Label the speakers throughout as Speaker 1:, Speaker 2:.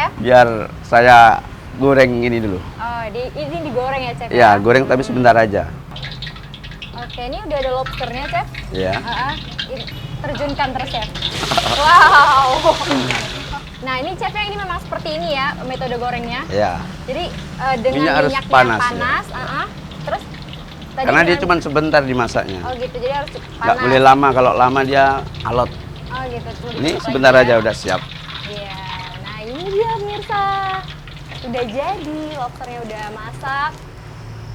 Speaker 1: Chef?
Speaker 2: Biar saya goreng ini dulu.
Speaker 1: Oh, ini digoreng ya, Chef?
Speaker 2: Ya, goreng tapi sebentar aja.
Speaker 1: Oke, ini udah ada lobsternya, Chef?
Speaker 2: Ya.
Speaker 1: Terjunkan terus, Chef. Wow. Nah, ini chefnya ini memang seperti ini ya metode gorengnya.
Speaker 2: Ya.
Speaker 1: Jadi dengan
Speaker 2: Minyak harus
Speaker 1: minyak
Speaker 2: panas,
Speaker 1: yang panas, terus tadi
Speaker 2: Karena dia
Speaker 1: dengan-
Speaker 2: cuma sebentar dimasaknya.
Speaker 1: Oh gitu, jadi harus panas.
Speaker 2: Nggak boleh lama, kalau lama dia alot.
Speaker 1: Oh gitu.
Speaker 2: Ini sebentar aja udah siap.
Speaker 1: Iya. Nah ini dia pemirsa, udah jadi lobsternya udah masak.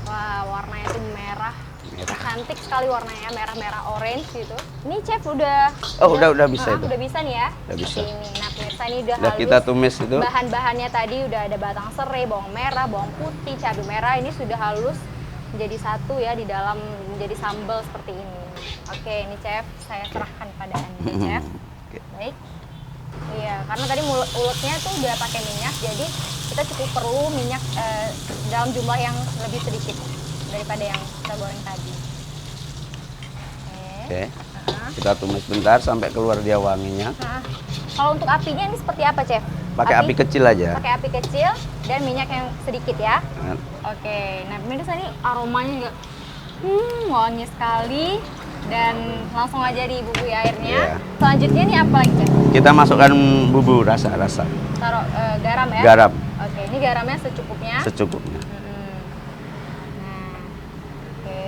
Speaker 1: Wah warnanya tuh merah. Cantik sekali warnanya, merah-merah orange gitu. Ini chef udah.
Speaker 2: Oh udah bisa itu.
Speaker 1: Udah bisa nih ya.
Speaker 2: Udah bisa.
Speaker 1: Ini. Nah pemirsa ini udah
Speaker 2: Udah
Speaker 1: halus.
Speaker 2: kita tumis itu.
Speaker 1: Bahan-bahannya tadi udah ada batang serai, bawang merah, bawang putih, cabai merah. Ini sudah halus menjadi satu ya di dalam menjadi sambal seperti ini. Oke, ini chef saya serahkan pada Anda, chef. Baik. Iya, karena tadi ulutnya tuh udah pakai minyak, jadi kita cukup perlu minyak dalam jumlah yang lebih sedikit daripada yang kita goreng tadi.
Speaker 2: Oke. Kita tumis bentar sampai keluar dia wanginya.
Speaker 1: Kalau untuk apinya ini seperti apa, chef?
Speaker 2: Pakai api kecil aja.
Speaker 1: Pakai api kecil dan minyak yang sedikit ya.
Speaker 2: Nah,
Speaker 1: Oke, nah pemirsa ini aromanya juga wangi sekali dan langsung aja dibumbui airnya.
Speaker 2: Iya.
Speaker 1: Selanjutnya ini apa lagi, chef?
Speaker 2: Kita masukkan bumbu rasa-rasa.
Speaker 1: Taruh garam ya?
Speaker 2: Garam
Speaker 1: Oke, ini garamnya secukupnya.
Speaker 2: secukupnya.
Speaker 1: Nah, oke.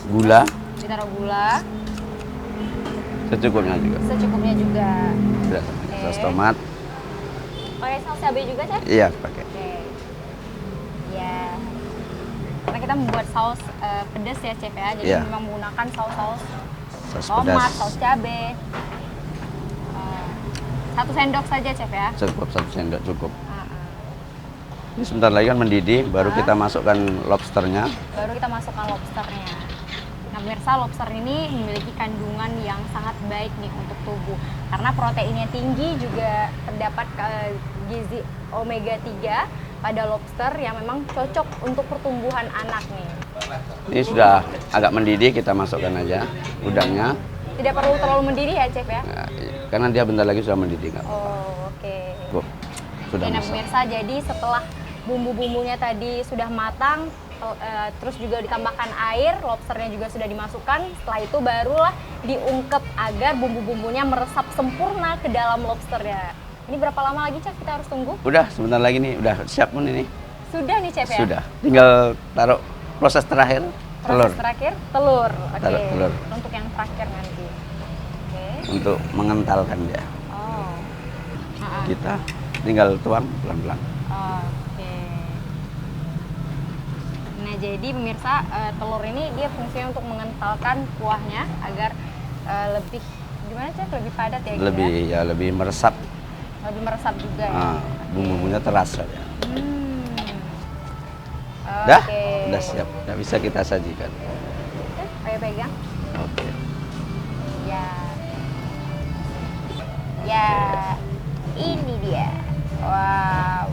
Speaker 2: Gula
Speaker 1: Ditaruh gula,
Speaker 2: secukupnya juga.
Speaker 1: secukupnya juga.
Speaker 2: Udah, saus tomat.
Speaker 1: Pakai saus cabai juga, chef?
Speaker 2: Iya, pakai.
Speaker 1: Oke. Ya. Karena kita membuat saus pedas ya, chef ya. Jadi
Speaker 2: Iya.
Speaker 1: memang menggunakan saus-saus
Speaker 2: Saus
Speaker 1: tomat,
Speaker 2: pedas.
Speaker 1: saus cabai. 1 sendok saja, chef ya.
Speaker 2: Cukup 1 sendok cukup. Ini sebentar lagi kan mendidih, baru kita masukkan lobsternya.
Speaker 1: Baru kita masukkan lobsternya. Nah, pemirsa, lobster ini memiliki kandungan yang sangat baik nih untuk tubuh. Karena proteinnya tinggi, juga terdapat gizi omega 3 pada lobster yang memang cocok untuk pertumbuhan anak nih.
Speaker 2: Ini sudah agak mendidih, kita masukkan aja udangnya.
Speaker 1: Tidak perlu terlalu mendidih ya, chef ya?
Speaker 2: Nah, karena dia bentar lagi sudah mendidih. Nggak apa-apa.
Speaker 1: Oh, oke.
Speaker 2: Tuh, sudah
Speaker 1: Nah,
Speaker 2: masak.
Speaker 1: pemirsa, jadi setelah bumbu-bumbunya tadi sudah matang, terus juga ditambahkan air, lobsternya juga sudah dimasukkan. Setelah itu barulah diungkep agar bumbu-bumbunya meresap sempurna ke dalam lobsternya. Ini berapa lama lagi, chef, kita harus tunggu?
Speaker 2: Udah, sebentar lagi nih, udah siap pun ini.
Speaker 1: Sudah nih, chef ya?
Speaker 2: Sudah, tinggal taruh proses terakhir, telur.
Speaker 1: Proses terakhir, telur. Oke.
Speaker 2: Taruh telur.
Speaker 1: Untuk yang terakhir nanti. Oke.
Speaker 2: Untuk mengentalkan dia.
Speaker 1: Oh.
Speaker 2: Kita tinggal tuang pelan-pelan.
Speaker 1: Oke. Nah, jadi pemirsa, telur ini dia fungsinya untuk mengentalkan kuahnya agar lebih gimana, Cek? Lebih padat ya, gitu
Speaker 2: Lebih
Speaker 1: ya?
Speaker 2: lebih meresap.
Speaker 1: Lebih meresap juga ya.
Speaker 2: Nah, bumbu-bumbunya terasa ya.
Speaker 1: Oke.
Speaker 2: Udah siap. Udah bisa kita sajikan.
Speaker 1: Ayo pegang.
Speaker 2: Oke.
Speaker 1: Ya. Ya. Ini dia. Wow.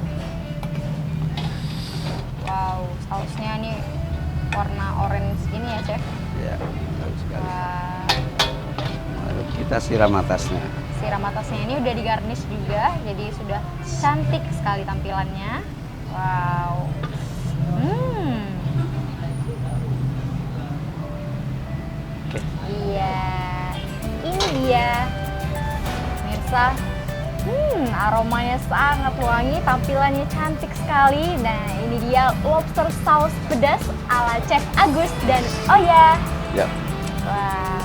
Speaker 1: Wow, sausnya nih warna orange gini ya, Chef.
Speaker 2: Ya, bagus sekali.
Speaker 1: Wah.
Speaker 2: Lalu kita siram atasnya.
Speaker 1: Siram atasnya ini udah digarnish juga, jadi sudah cantik sekali tampilannya. Wow.
Speaker 2: Oke.
Speaker 1: Iya, ini dia, pemirsa. Aromanya sangat wangi, tampilannya cantik sekali. Nah, ini dia lobster saus pedas ala Chef Agus dan Oya.
Speaker 2: Ya.
Speaker 1: Wah.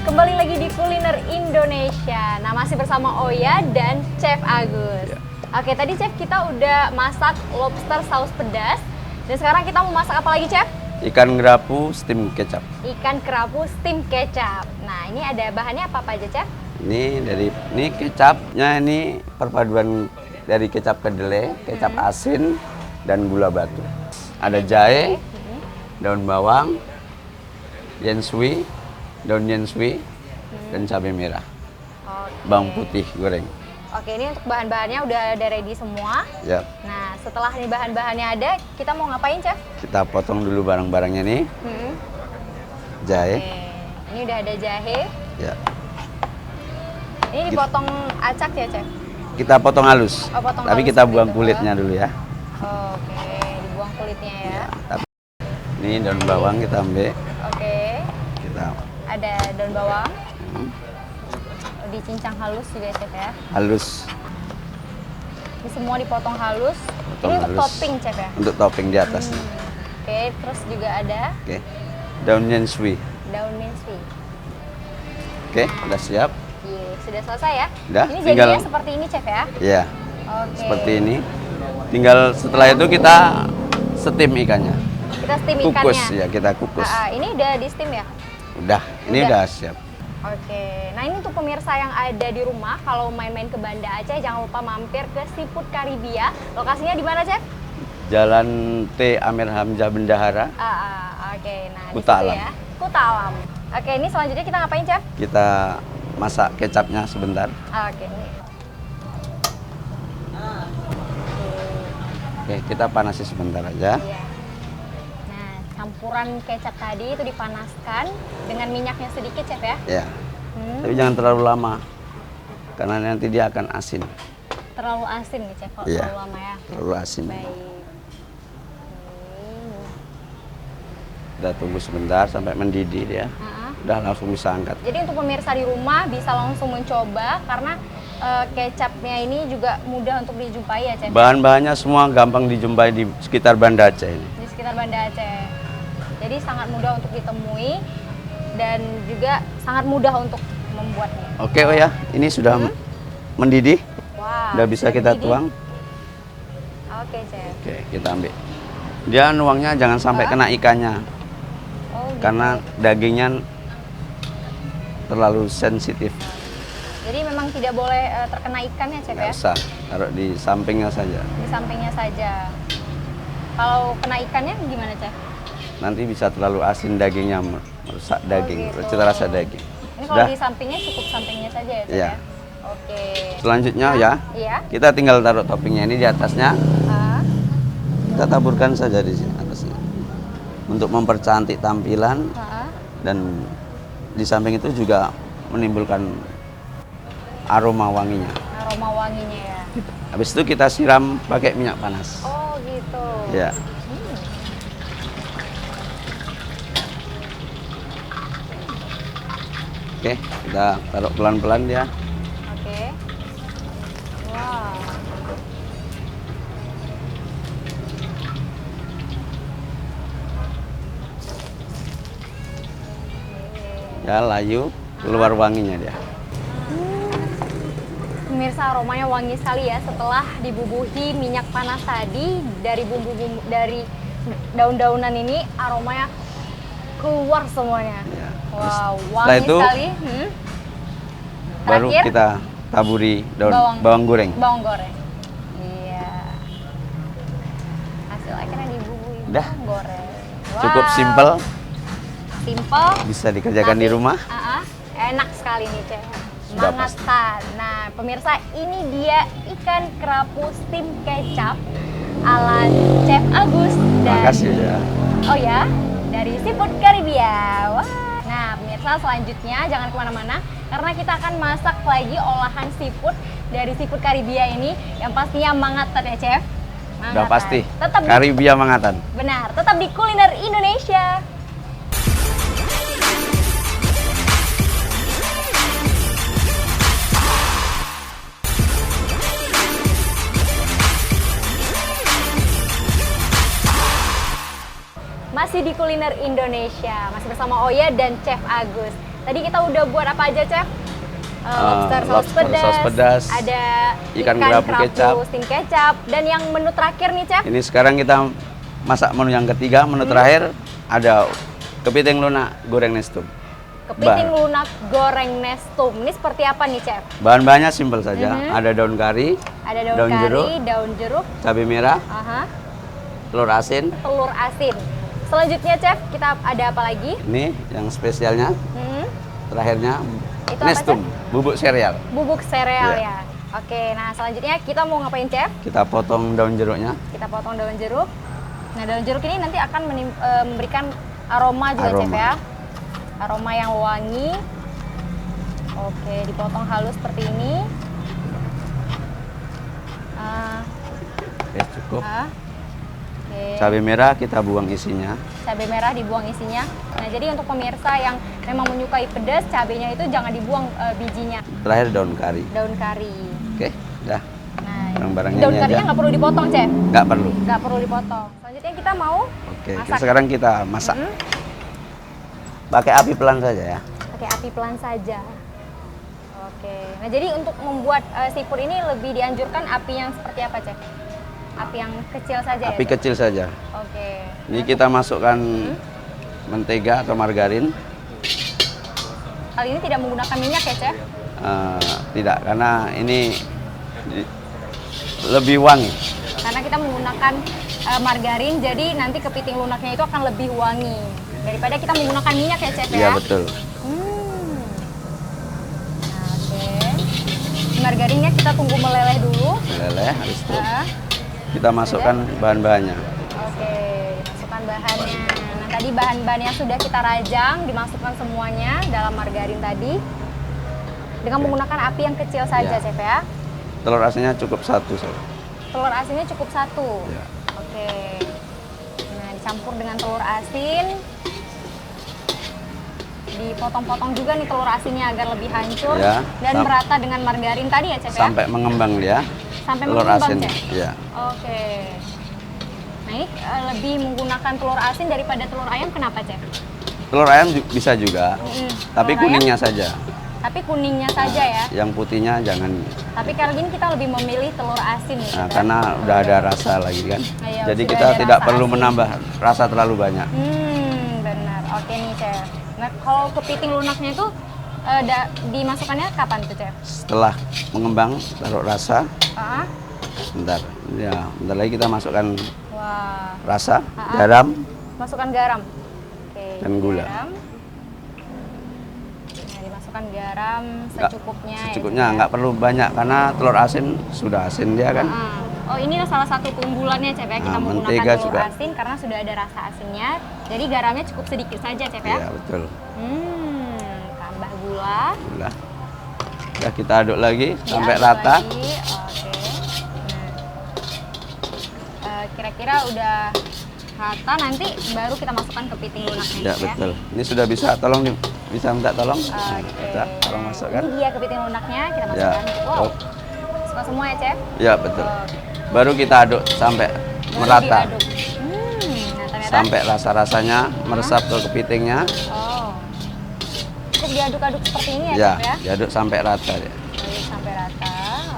Speaker 1: Kembali lagi di Kuliner Indonesia. Nah, masih bersama Oya dan Chef Agus.
Speaker 2: Ya.
Speaker 1: Oke, tadi Chef kita udah masak lobster saus pedas. Dan sekarang kita mau masak apa lagi, Chef?
Speaker 2: Ikan kerapu steam kecap.
Speaker 1: Ikan kerapu steam kecap. Nah, ini ada bahannya apa aja, Chef?
Speaker 2: Ini kecapnya ini perpaduan dari kecap kedelai, kecap asin, dan gula batu. Ada jahe, daun bawang, yensui, daun yensui, dan cabai merah.
Speaker 1: Oke.
Speaker 2: Bawang putih goreng.
Speaker 1: Oke, ini untuk bahan-bahannya udah ada ready semua.
Speaker 2: Ya.
Speaker 1: Nah, setelah ini bahan-bahannya ada, kita mau ngapain, Chef?
Speaker 2: Kita potong dulu barang-barangnya nih. Jahe.
Speaker 1: Oke. Ini udah ada jahe.
Speaker 2: Ya.
Speaker 1: Ini dipotong acak ya, Chef?
Speaker 2: Kita potong halus.
Speaker 1: Oh, potong
Speaker 2: Tapi
Speaker 1: halus
Speaker 2: kita buang
Speaker 1: gitu.
Speaker 2: kulitnya dulu ya.
Speaker 1: Oke, dibuang kulitnya ya.
Speaker 2: Ini daun bawang kita ambil.
Speaker 1: Oke.
Speaker 2: Kita
Speaker 1: Ada daun bawang. Dicincang halus juga, Chef ya.
Speaker 2: halus.
Speaker 1: Ini semua dipotong halus.
Speaker 2: Potong
Speaker 1: Ini untuk
Speaker 2: halus.
Speaker 1: topping, Chef ya.
Speaker 2: Untuk topping di atasnya.
Speaker 1: Oke, terus juga ada
Speaker 2: Oke. Daun yensui.
Speaker 1: daun minsui.
Speaker 2: Oke, udah siap.
Speaker 1: Iya, sudah selesai ya.
Speaker 2: Udah,
Speaker 1: Ini
Speaker 2: tinggal-
Speaker 1: jadinya seperti ini, Chef ya.
Speaker 2: Ya,
Speaker 1: Oke.
Speaker 2: seperti ini. Tinggal setelah itu kita steam ikannya.
Speaker 1: Kita steam
Speaker 2: Kukus
Speaker 1: ikannya.
Speaker 2: ya, kita kukus.
Speaker 1: Ini udah di steam ya.
Speaker 2: Udah, ini
Speaker 1: Udah.
Speaker 2: udah siap.
Speaker 1: Oke, nah ini untuk pemirsa yang ada di rumah, kalau main-main ke Banda Aceh jangan lupa mampir ke Seafood Karibia. Lokasinya di mana, Chef?
Speaker 2: Jalan T. Amir Hamzah Bendahara.
Speaker 1: Oke, nah
Speaker 2: Kuta
Speaker 1: di situ
Speaker 2: Alam.
Speaker 1: ya. Kuta Alam. Oke, ini selanjutnya kita ngapain, Chef?
Speaker 2: Kita masak kecapnya sebentar.
Speaker 1: Oke, ini.
Speaker 2: Oke, kita panasi sebentar aja.
Speaker 1: Iya. Nah, campuran kecap tadi itu dipanaskan dengan minyaknya sedikit, Chef ya.
Speaker 2: Ya, tapi jangan terlalu lama. Karena nanti dia akan asin.
Speaker 1: Terlalu asin nih, Chef, kalau
Speaker 2: Iya.
Speaker 1: terlalu lama ya.
Speaker 2: Terlalu asin.
Speaker 1: Baik.
Speaker 2: Kita tunggu sebentar sampai mendidih dia. Udah langsung bisa angkat.
Speaker 1: Jadi untuk pemirsa di rumah bisa langsung mencoba karena kecapnya ini juga mudah untuk dijumpai ya, Chef.
Speaker 2: Bahan-bahannya semua gampang dijumpai di sekitar Banda Aceh ini.
Speaker 1: Di sekitar Banda Aceh. Jadi sangat mudah untuk ditemui dan juga sangat mudah untuk membuatnya.
Speaker 2: Oke, oh ya, ini sudah mendidih.
Speaker 1: Wah,
Speaker 2: Udah bisa
Speaker 1: sudah
Speaker 2: kita
Speaker 1: mendidih.
Speaker 2: tuang.
Speaker 1: Oke, Chef.
Speaker 2: Oke, kita ambil. Dia nuangnya jangan sampai kena ikannya.
Speaker 1: Oh, gitu.
Speaker 2: Karena dagingnya terlalu sensitif.
Speaker 1: Jadi memang tidak boleh terkena ikannya, Chef
Speaker 2: Nggak
Speaker 1: ya.
Speaker 2: usah, taruh di sampingnya saja.
Speaker 1: Di sampingnya saja. Kalau kena ikannya gimana, Chef?
Speaker 2: Nanti bisa terlalu asin dagingnya, merusak daging,
Speaker 1: gitu.
Speaker 2: cita rasa daging.
Speaker 1: Ini kalau
Speaker 2: Sudah?
Speaker 1: di sampingnya cukup sampingnya saja ya, Chef
Speaker 2: Iya.
Speaker 1: ya. Oke.
Speaker 2: Selanjutnya ya,
Speaker 1: Iya.
Speaker 2: kita tinggal taruh toppingnya ini di atasnya.
Speaker 1: Ah,
Speaker 2: Kita taburkan saja di sini atasnya. Untuk mempercantik tampilan
Speaker 1: ah.
Speaker 2: dan di samping itu juga menimbulkan aroma wanginya.
Speaker 1: Aroma wanginya ya.
Speaker 2: Habis itu kita siram pakai minyak panas.
Speaker 1: Oh, gitu.
Speaker 2: Ya. Oke, kita taruh pelan-pelan dia.
Speaker 1: Oke. Wow.
Speaker 2: Ya, layu keluar wanginya dia.
Speaker 1: Pemirsa, aromanya wangi sekali ya setelah dibubuhi minyak panas tadi dari bumbu-bumbu dari daun-daunan ini aromanya keluar semuanya.
Speaker 2: Ya.
Speaker 1: Wow,
Speaker 2: Setelah
Speaker 1: wangi
Speaker 2: itu
Speaker 1: sekali.
Speaker 2: baru
Speaker 1: Terakhir,
Speaker 2: kita taburi daun bawang goreng.
Speaker 1: Bawang goreng. Iya. Hasil akhirnya dibubuhi
Speaker 2: Udah.
Speaker 1: bawang goreng. Wow.
Speaker 2: Cukup simple,
Speaker 1: Simple.
Speaker 2: bisa dikerjakan di
Speaker 1: tapi,
Speaker 2: rumah.
Speaker 1: enak sekali nih, Chef.
Speaker 2: Sudah
Speaker 1: Mangetan. Nah, pemirsa, ini dia ikan kerapu steam kecap ala Chef Agus dan
Speaker 2: Makasih ya.
Speaker 1: oh ya, dari Seafood Karibia. Wah. Nah, pemirsa, selanjutnya jangan kemana-mana karena kita akan masak lagi olahan seafood dari Seafood Karibia ini yang pastinya mangatan ya, Chef.
Speaker 2: Udah pasti.
Speaker 1: Tetap di,
Speaker 2: Karibia Mangatan.
Speaker 1: benar, tetap di Kuliner Indonesia. Masih di Kuliner Indonesia, masih bersama Oya dan Chef Agus. Tadi kita udah buat apa aja, Chef? Lobster saus pedas, ada
Speaker 2: ikan
Speaker 1: ikan
Speaker 2: kerapu kecap.
Speaker 1: steam kecap, dan yang menu terakhir nih, Chef.
Speaker 2: Ini sekarang kita masak menu yang ketiga, menu terakhir ada kepiting lunak goreng nestum.
Speaker 1: Kepiting lunak goreng nestum. Ini seperti apa nih, Chef?
Speaker 2: Bahan-bahannya simpel saja. Ada daun kari,
Speaker 1: Ada daun kari, daun jeruk,
Speaker 2: cabai merah, telur asin.
Speaker 1: telur asin. Selanjutnya, Chef, kita ada apa lagi?
Speaker 2: Ini yang spesialnya. Terakhirnya
Speaker 1: Itu apa,
Speaker 2: nestum, bubuk sereal.
Speaker 1: Bubuk sereal
Speaker 2: Iya.
Speaker 1: ya. Oke, nah selanjutnya kita mau ngapain, Chef?
Speaker 2: Kita potong daun jeruknya.
Speaker 1: Kita potong daun jeruk. Nah, daun jeruk ini nanti akan memberikan aroma juga,
Speaker 2: Aroma.
Speaker 1: Chef ya. Aroma yang wangi. Oke, dipotong halus seperti ini.
Speaker 2: Oke, cukup.
Speaker 1: Oke.
Speaker 2: Cabai merah kita buang isinya.
Speaker 1: Cabai merah dibuang isinya. Nah, jadi untuk pemirsa yang memang menyukai pedas, cabainya itu jangan dibuang bijinya.
Speaker 2: Terakhir daun kari.
Speaker 1: Daun kari.
Speaker 2: Oke, dah.
Speaker 1: Nah,
Speaker 2: Barang-barangnya
Speaker 1: daun
Speaker 2: ini
Speaker 1: karinya
Speaker 2: aja.
Speaker 1: nggak perlu dipotong, Chef.
Speaker 2: Nggak perlu.
Speaker 1: Nggak perlu dipotong. Selanjutnya kita mau
Speaker 2: Oke,
Speaker 1: masak.
Speaker 2: sekarang kita masak. Pakai api pelan saja ya.
Speaker 1: Pakai api pelan saja. Oke. Nah, jadi untuk membuat seafood ini lebih dianjurkan api yang seperti apa, Chef? Api yang kecil saja
Speaker 2: Api
Speaker 1: ya? Chef?
Speaker 2: kecil saja.
Speaker 1: Oke.
Speaker 2: Ini kita masukkan mentega atau margarin.
Speaker 1: Kali ini tidak menggunakan minyak ya, Chef?
Speaker 2: Tidak, karena ini lebih wangi.
Speaker 1: Karena kita menggunakan margarin, jadi nanti kepiting lunaknya itu akan lebih wangi daripada kita menggunakan minyak ya, Chef
Speaker 2: Iya,
Speaker 1: ya?
Speaker 2: betul.
Speaker 1: Nah, oke. Margarinnya kita tunggu meleleh dulu.
Speaker 2: Meleleh, habis itu
Speaker 1: Nah,
Speaker 2: kita masukkan bahan-bahannya.
Speaker 1: oke, masukkan bahannya. Nah, tadi bahan-bahan yang sudah kita rajang dimasukkan semuanya dalam margarin tadi dengan menggunakan api yang kecil saja,
Speaker 2: Ya.
Speaker 1: Chef ya.
Speaker 2: Telur asinnya cukup satu saja.
Speaker 1: Telur asinnya cukup satu.
Speaker 2: Ya.
Speaker 1: Oke. Nah, dicampur dengan telur asin. Dipotong-potong juga nih telur asinnya agar lebih hancur
Speaker 2: Ya,
Speaker 1: dan merata dengan margarin tadi ya, Chef ya?
Speaker 2: Sampai mengembang dia.
Speaker 1: Sampai
Speaker 2: telur
Speaker 1: mengembang,
Speaker 2: asin.
Speaker 1: Chef?
Speaker 2: Ya.
Speaker 1: Oke. Nah, ini lebih menggunakan telur asin daripada telur ayam, kenapa, Chef?
Speaker 2: Telur ayam bisa juga, tapi
Speaker 1: Telur ayam,
Speaker 2: kuningnya saja.
Speaker 1: tapi kuningnya saja ya.
Speaker 2: Yang putihnya jangan.
Speaker 1: Tapi kali ini kita lebih memilih telur asin ya, Chef, ya?
Speaker 2: Karena udah ada rasa lagi kan.
Speaker 1: Iya,
Speaker 2: Jadi
Speaker 1: sudah
Speaker 2: kita
Speaker 1: ada
Speaker 2: tidak
Speaker 1: rasa
Speaker 2: perlu
Speaker 1: asin.
Speaker 2: menambah rasa terlalu banyak.
Speaker 1: Benar. Oke nih, Chef. Nah, kalau kepiting lunaknya itu dimasukkannya kapan tuh, Chef?
Speaker 2: Setelah mengembang, taruh rasa. Bentar, ya, bentar lagi kita masukkan
Speaker 1: Wah.
Speaker 2: rasa, garam,
Speaker 1: Masukkan garam. Oke.
Speaker 2: Dan gula.
Speaker 1: Garam. Nah, dimasukkan garam secukupnya.
Speaker 2: secukupnya,
Speaker 1: ya,
Speaker 2: nggak perlu banyak karena telur asin sudah asin dia kan.
Speaker 1: Oh, ini salah satu keunggulannya, Chef ya. Kita menggunakan
Speaker 2: mentega
Speaker 1: telur
Speaker 2: juga.
Speaker 1: asin karena sudah ada rasa asinnya. Jadi garamnya cukup sedikit saja, Chef ya.
Speaker 2: Iya, betul.
Speaker 1: Tambah gula.
Speaker 2: Gula. Ya, kita aduk lagi sampai
Speaker 1: Diaduk
Speaker 2: rata.
Speaker 1: lagi. Oke. Nah, kira-kira udah rata, nanti baru kita masukkan kepiting lunaknya,
Speaker 2: Ya,
Speaker 1: Chef,
Speaker 2: betul. Ini sudah bisa, bisa minta tolong. Nah,
Speaker 1: Oke.
Speaker 2: bisa, tolong masukkan.
Speaker 1: Ini dia kepiting lunaknya, kita
Speaker 2: Ya.
Speaker 1: masukkan. Wow.
Speaker 2: Oh.
Speaker 1: Suka semua ya, Chef?
Speaker 2: Ya, betul.
Speaker 1: Oke.
Speaker 2: Baru kita aduk sampai
Speaker 1: Baru
Speaker 2: merata.
Speaker 1: diaduk. Nah, ternyata.
Speaker 2: Sampai rasa-rasanya meresap ke kepitingnya.
Speaker 1: Oh. Cukup diaduk-aduk seperti ini ya,
Speaker 2: Ya,
Speaker 1: Chef ya?
Speaker 2: diaduk sampai rata ya.
Speaker 1: Aduk sampai rata.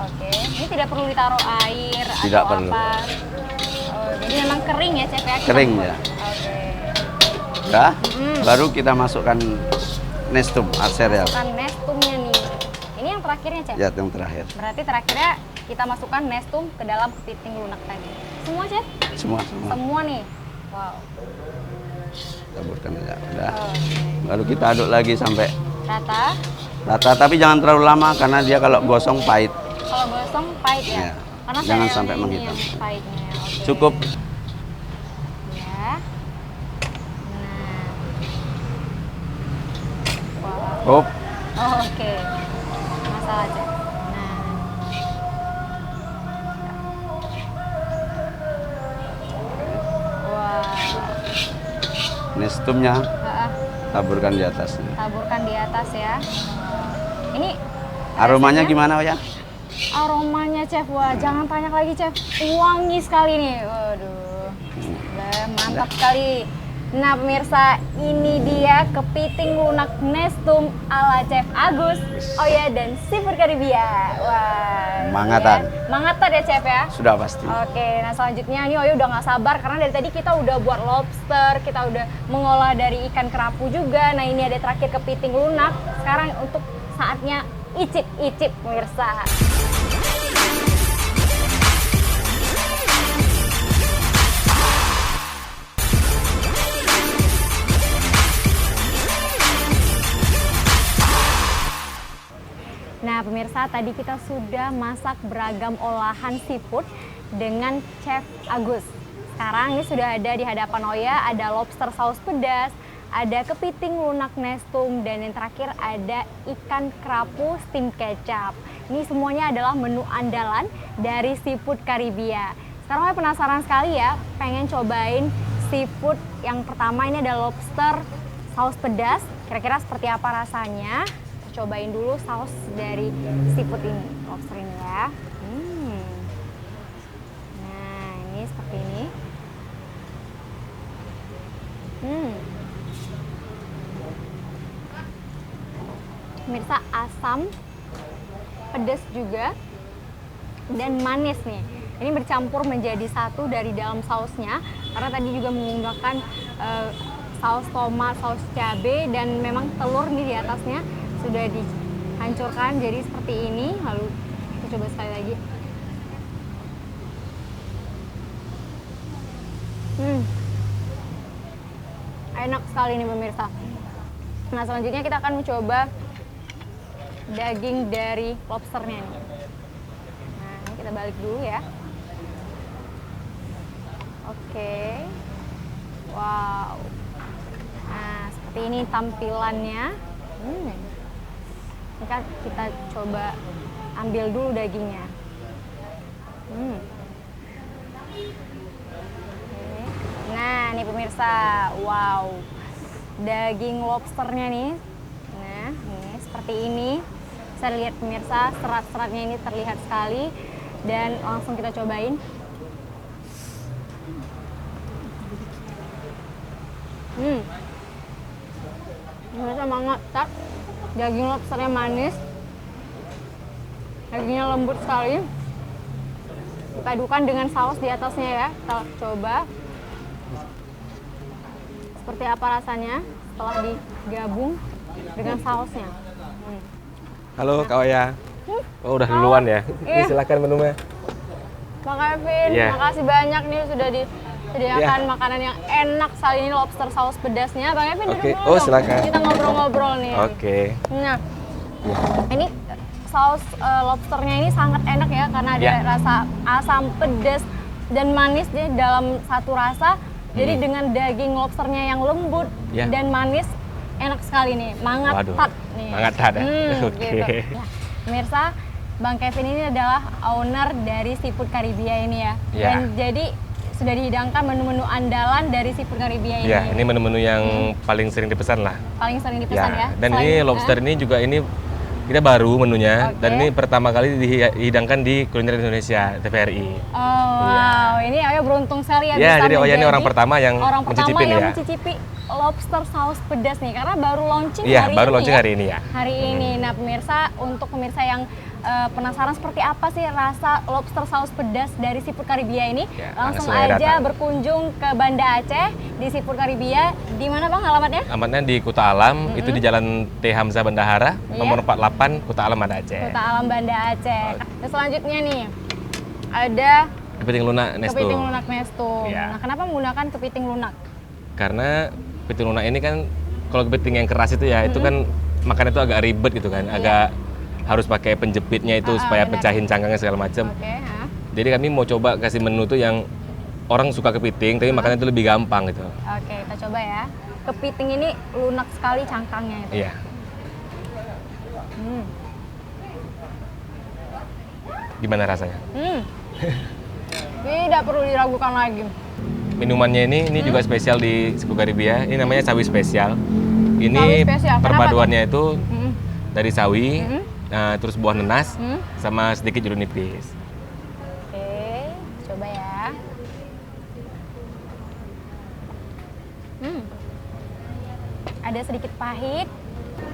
Speaker 1: Oke. Ini tidak perlu ditaruh air
Speaker 2: Tidak
Speaker 1: atau
Speaker 2: perlu.
Speaker 1: apa. Oh, jadi memang kering ya, Chef ya? Kita
Speaker 2: Kering,
Speaker 1: buat.
Speaker 2: ya.
Speaker 1: Oke.
Speaker 2: Udah, baru kita masukkan nestum sereal.
Speaker 1: Masukkan nestumnya nih. Ini yang terakhirnya, Chef?
Speaker 2: Ya, yang terakhir.
Speaker 1: Berarti terakhirnya kita masukkan nestum ke dalam kepiting lunak tadi. Semua, Chef?
Speaker 2: Semua.
Speaker 1: Semua nih. Wow.
Speaker 2: Taburkan aja. Udah.
Speaker 1: Oh.
Speaker 2: Baru kita aduk lagi sampai
Speaker 1: Rata.
Speaker 2: rata, tapi jangan terlalu lama karena dia kalau gosong pahit.
Speaker 1: Kalau gosong pahit ya?
Speaker 2: Ya.
Speaker 1: Karena
Speaker 2: Jangan
Speaker 1: serealnya
Speaker 2: sampai
Speaker 1: ini
Speaker 2: menghitam.
Speaker 1: yang pahitnya. Oke.
Speaker 2: Cukup.
Speaker 1: Ya. Nah. Wow.
Speaker 2: Hop.
Speaker 1: Oh, oke. Masalah, Chef. Nah. Wow.
Speaker 2: Nestumnya
Speaker 1: Ah,
Speaker 2: taburkan di atasnya.
Speaker 1: taburkan di atas ya. Ini
Speaker 2: Aromanya
Speaker 1: rasanya-
Speaker 2: gimana ya?
Speaker 1: Aromanya, Chef, wah jangan tanya lagi, Chef. Wangi sekali nih. Waduh. Mantap sekali. Nah pemirsa, ini dia kepiting lunak nestum ala Chef Agus, Oya dan Seafood Karibia. Wah,
Speaker 2: Mangatan.
Speaker 1: Ya. Mangatan ya Chef ya?
Speaker 2: Sudah pasti.
Speaker 1: Oke, nah selanjutnya ini Oya udah nggak sabar karena dari tadi kita udah buat lobster, kita udah mengolah dari ikan kerapu juga. Nah ini ada terakhir kepiting lunak. Sekarang untuk saatnya icip-icip pemirsa. Nah pemirsa, tadi kita sudah masak beragam olahan seafood dengan Chef Agus. Sekarang ini sudah ada di hadapan Oya, ada lobster saus pedas, ada kepiting lunak nestum, dan yang terakhir ada ikan kerapu steam kecap. Ini semuanya adalah menu andalan dari Seafood Karibia. Sekarang Oya penasaran sekali ya, pengen cobain seafood yang pertama. Ini ada lobster saus pedas, kira-kira seperti apa rasanya? Cobain dulu saus dari seafood ini, lobster ini ya. Nah ini seperti ini. Pemirsa, asam, pedas juga, dan manis nih. Ini bercampur menjadi satu dari dalam sausnya, karena tadi juga menggunakan saus tomat, saus cabai, dan memang telur nih di atasnya sudah dihancurkan jadi seperti ini. Lalu kita coba sekali lagi. Enak sekali nih pemirsa. Nah selanjutnya kita akan mencoba daging dari lobsternya nih. Nah ini kita balik dulu ya. Oke. Wow. Nah seperti ini tampilannya. Ini kan kita coba ambil dulu dagingnya. Nah, nih pemirsa, wow, daging lobsternya nih. Nah, ini seperti ini. Bisa lihat pemirsa, serat-seratnya ini terlihat sekali. Dan langsung kita cobain. Pemirsa, mantap. Daging lobsternya manis, dagingnya lembut sekali. Dipadukan dengan saus di atasnya ya. Kita coba seperti apa rasanya setelah digabung dengan sausnya.
Speaker 3: Halo Kak Oya. Oh udah duluan ya? Ini silakan menunya.
Speaker 1: Bang Kevin,
Speaker 3: Yeah.
Speaker 1: makasih banyak nih sudah disediakan makanan yang enak sekali ini, lobster saus pedasnya. Bang Kevin duduk dulu dong.
Speaker 3: Silakan.
Speaker 1: Kita ngobrol-ngobrol nih.
Speaker 3: Oke.
Speaker 1: Nah, ini saus lobsternya ini sangat enak ya karena ada rasa asam, pedas, dan manis di dalam satu rasa. Jadi dengan daging lobsternya yang lembut dan manis, enak sekali nih. Mangatat nih.
Speaker 3: Mangatat ya? Oke.
Speaker 1: Gitu. Ya, pemirsa, Bang Kevin ini adalah owner dari Seafood Karibia ini ya. Dan jadi sudah dihidangkan menu-menu andalan dari Seafood Karibia ini.
Speaker 3: Iya, ini menu-menu yang paling sering dipesan lah.
Speaker 1: Paling sering dipesan ya.
Speaker 3: Dan ini lobster ini juga ini kita baru menunya, dan ini pertama kali dihidangkan di Kuliner Indonesia TVRI.
Speaker 1: Oh wow, ini Oya beruntung sekali ya
Speaker 3: bisa
Speaker 1: jadi
Speaker 3: Oya ini orang pertama yang
Speaker 1: mencicipi lobster saus pedas nih, karena baru launching hari ini.
Speaker 3: Baru launching hari ini ya.
Speaker 1: Hari ini. Nah pemirsa, untuk pemirsa yang penasaran seperti apa sih rasa lobster saus pedas dari Seafood Karibia ini, langsung aja berkunjung ke Banda Aceh di Seafood Karibia. Di mana Bang alamatnya?
Speaker 3: Alamatnya di Kuta Alam, itu di Jalan T. Hamzah Bendahara, nomor 48, Kuta Alam, Banda Aceh.
Speaker 1: Kuta Alam, Banda Aceh. Dan selanjutnya nih, ada
Speaker 3: kepiting lunak nestum.
Speaker 1: Kepiting lunak nestum. Nah, kenapa menggunakan kepiting lunak?
Speaker 3: Karena kepiting lunak ini kan, kalau kepiting yang keras itu ya, itu kan makan itu agak ribet gitu kan, agak harus pakai penjepitnya itu supaya pecahin cangkangnya segala macam. Jadi kami mau coba kasih menu tuh yang orang suka kepiting, tapi makannya itu lebih gampang gitu.
Speaker 1: Oke, kita coba ya. Kepiting ini lunak sekali cangkangnya itu.
Speaker 3: Iya. Gimana rasanya?
Speaker 1: Tidak perlu diragukan lagi.
Speaker 3: Minumannya ini juga spesial di Seafood Karibia. Ini namanya sawi spesial. Ini
Speaker 1: Sawi spesial.
Speaker 3: perpaduannya itu dari sawi, terus buah nenas, sama sedikit jeruk nipis.
Speaker 1: Oke, coba ya. ada sedikit pahit.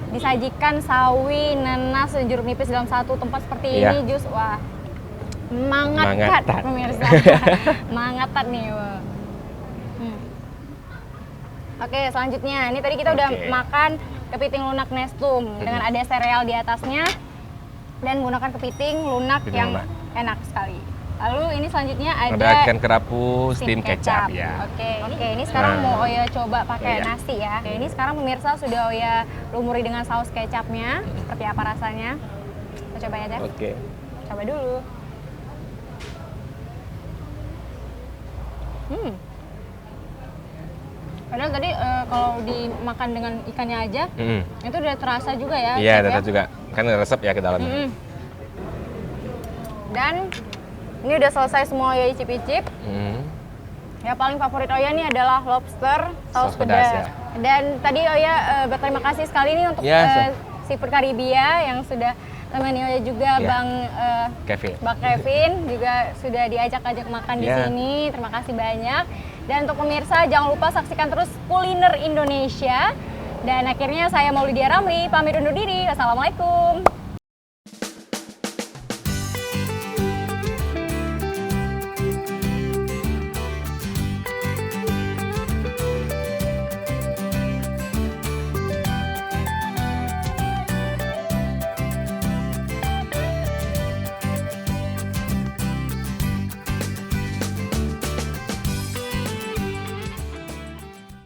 Speaker 1: Disajikan sawi, nanas, dan jeruk nipis dalam satu tempat seperti
Speaker 3: Iya.
Speaker 1: ini, jus. Wah, mangatat
Speaker 3: Mangatat.
Speaker 1: pemirsa. Mangatat nih. Wah. Oke, selanjutnya. Ini tadi kita udah
Speaker 3: Oke.
Speaker 1: makan kepiting lunak nestum dengan ada sereal di atasnya dan menggunakan kepiting lunak
Speaker 3: Kepiting
Speaker 1: yang
Speaker 3: lunak.
Speaker 1: enak sekali. Lalu ini selanjutnya
Speaker 3: Ada
Speaker 1: ada
Speaker 3: ikan kerapu steam kecap ya.
Speaker 1: Oke, ini sekarang
Speaker 3: Nah.
Speaker 1: mau Oya coba pakai
Speaker 3: Iya.
Speaker 1: nasi ya. Oke, ini sekarang pemirsa sudah Oya lumuri dengan saus kecapnya. Seperti apa rasanya? Kita coba ya, Chef.
Speaker 3: Oke.
Speaker 1: Coba dulu. Padahal tadi kalau dimakan dengan ikannya aja, itu udah terasa juga ya.
Speaker 3: Iya,
Speaker 1: Chef,
Speaker 3: ada
Speaker 1: ya?
Speaker 3: juga. Kan resep ya ke dalamnya.
Speaker 1: Mm-mm. Dan ini udah selesai semua Oya icip-icip. Yang paling favorit Oya nih adalah lobster saus
Speaker 3: Saus pedas,
Speaker 1: pedas.
Speaker 3: ya.
Speaker 1: Dan tadi Oya berterima kasih sekali nih untuk
Speaker 3: Ya,
Speaker 1: Seafood Karibia yang sudah temani Oya juga,
Speaker 3: Ya.
Speaker 1: Bang
Speaker 3: Kevin.
Speaker 1: Kevin juga sudah diajak-ajak makan di
Speaker 3: Ya.
Speaker 1: sini. Terima kasih banyak. Dan untuk pemirsa jangan lupa saksikan terus Kuliner Indonesia. Dan akhirnya saya Maulidia Ramli pamit undur diri. Wassalamualaikum.